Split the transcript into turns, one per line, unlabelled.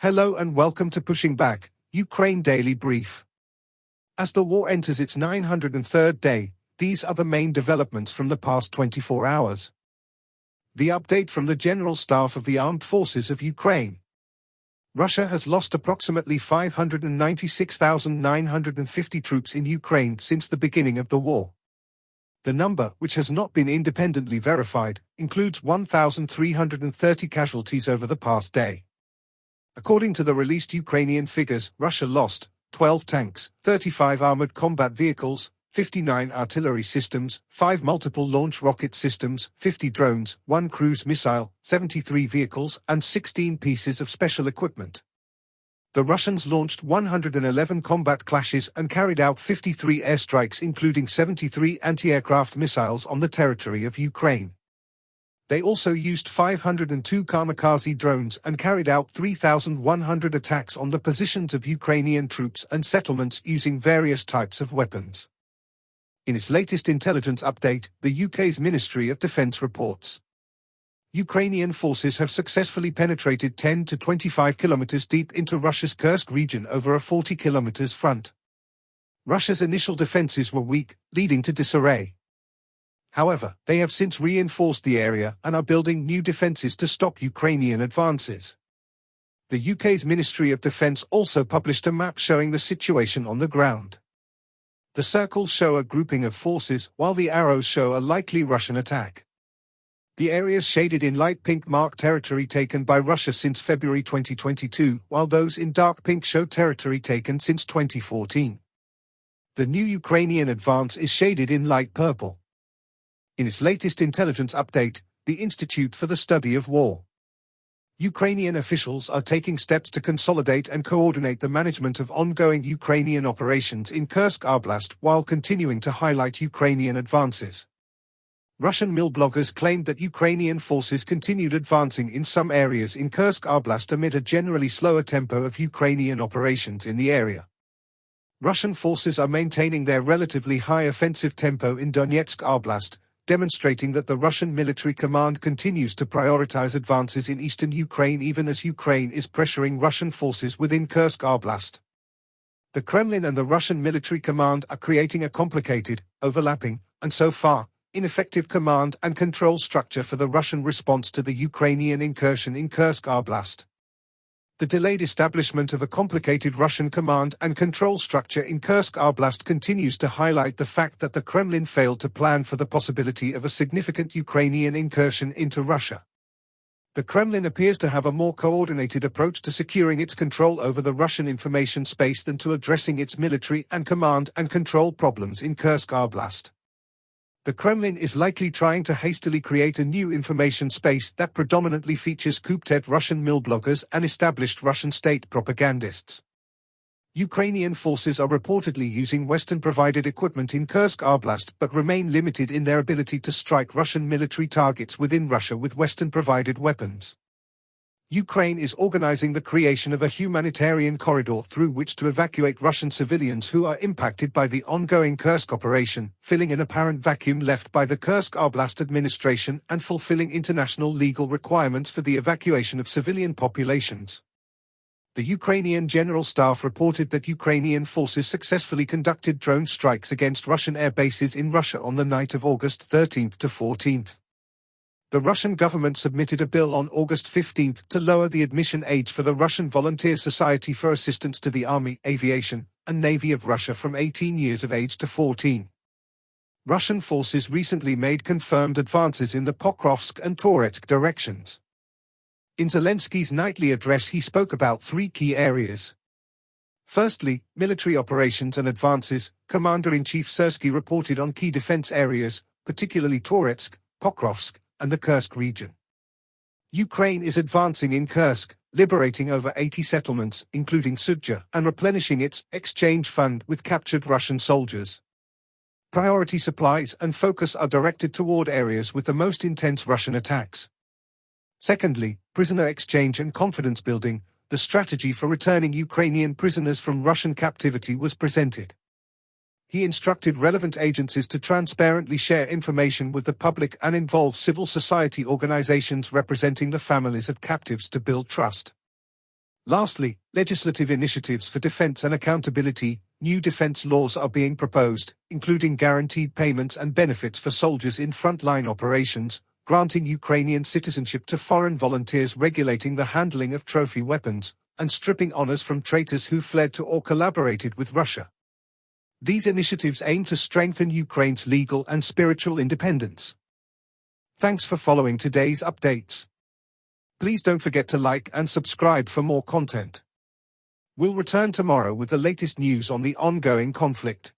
Hello and welcome to Pushing Back, Ukraine Daily Brief. As the war enters its 903rd day, these are the main developments from the past 24 hours. The update from the General Staff of the Armed Forces of Ukraine. Russia has lost approximately 596,950 troops in Ukraine since the beginning of the war. The number, which has not been independently verified, includes 1,330 casualties over the past day. According to the released Ukrainian figures, Russia lost 12 tanks, 35 armored combat vehicles, 59 artillery systems, 5 multiple launch rocket systems, 50 drones, 1 cruise missile, 73 vehicles, and 16 pieces of special equipment. The Russians launched 111 combat clashes and carried out 53 airstrikes, including 73 anti-aircraft missiles on the territory of Ukraine. They also used 502 kamikaze drones and carried out 3,100 attacks on the positions of Ukrainian troops and settlements using various types of weapons. In its latest intelligence update, the UK's Ministry of Defence reports Ukrainian forces have successfully penetrated 10 to 25 kilometers deep into Russia's Kursk region over a 40 kilometers front. Russia's initial defenses were weak, leading to disarray. However, they have since reinforced the area and are building new defenses to stop Ukrainian advances. The UK's Ministry of Defence also published a map showing the situation on the ground. The circles show a grouping of forces, while the arrows show a likely Russian attack. The areas shaded in light pink mark territory taken by Russia since February 2022, while those in dark pink show territory taken since 2014. The new Ukrainian advance is shaded in light purple. In its latest intelligence update, the Institute for the Study of War. Ukrainian officials are taking steps to consolidate and coordinate the management of ongoing Ukrainian operations in Kursk Oblast while continuing to highlight Ukrainian advances. Russian mill bloggers claimed that Ukrainian forces continued advancing in some areas in Kursk Oblast amid a generally slower tempo of Ukrainian operations in the area. Russian forces are maintaining their relatively high offensive tempo in Donetsk Oblast, demonstrating that the Russian military command continues to prioritize advances in eastern Ukraine even as Ukraine is pressuring Russian forces within Kursk Oblast. The Kremlin and the Russian military command are creating a complicated, overlapping, and so far, ineffective command and control structure for the Russian response to the Ukrainian incursion in Kursk Oblast. The delayed establishment of a complicated Russian command and control structure in Kursk Oblast continues to highlight the fact that the Kremlin failed to plan for the possibility of a significant Ukrainian incursion into Russia. The Kremlin appears to have a more coordinated approach to securing its control over the Russian information space than to addressing its military and command and control problems in Kursk Oblast. The Kremlin is likely trying to hastily create a new information space that predominantly features coup-d'etat Russian mill bloggers and established Russian state propagandists. Ukrainian forces are reportedly using Western-provided equipment in Kursk Oblast but remain limited in their ability to strike Russian military targets within Russia with Western-provided weapons. Ukraine is organizing the creation of a humanitarian corridor through which to evacuate Russian civilians who are impacted by the ongoing Kursk operation, filling an apparent vacuum left by the Kursk Oblast administration and fulfilling international legal requirements for the evacuation of civilian populations. The Ukrainian General Staff reported that Ukrainian forces successfully conducted drone strikes against Russian air bases in Russia on the night of August 13 to 14. The Russian government submitted a bill on August 15 to lower the admission age for the Russian Volunteer Society for Assistance to the Army, Aviation, and Navy of Russia from 18 years of age to 14. Russian forces recently made confirmed advances in the Pokrovsk and Toretsk directions. In Zelensky's nightly address he spoke about 3 key areas. Firstly, military operations and advances. Commander-in-Chief Syrskyi reported on key defense areas, particularly Toretsk, Pokrovsk, and the Kursk region. Ukraine is advancing in Kursk, liberating over 80 settlements, including Sudja, and replenishing its exchange fund with captured Russian soldiers. Priority supplies and focus are directed toward areas with the most intense Russian attacks. Secondly, prisoner exchange and confidence building. The strategy for returning Ukrainian prisoners from Russian captivity was presented. He instructed relevant agencies to transparently share information with the public and involve civil society organizations representing the families of captives to build trust. Lastly, legislative initiatives for defense and accountability. New defense laws are being proposed, including guaranteed payments and benefits for soldiers in frontline operations, granting Ukrainian citizenship to foreign volunteers, regulating the handling of trophy weapons, and stripping honors from traitors who fled to or collaborated with Russia. These initiatives aim to strengthen Ukraine's legal and spiritual independence. Thanks for following today's updates. Please don't forget to like and subscribe for more content. We'll return tomorrow with the latest news on the ongoing conflict.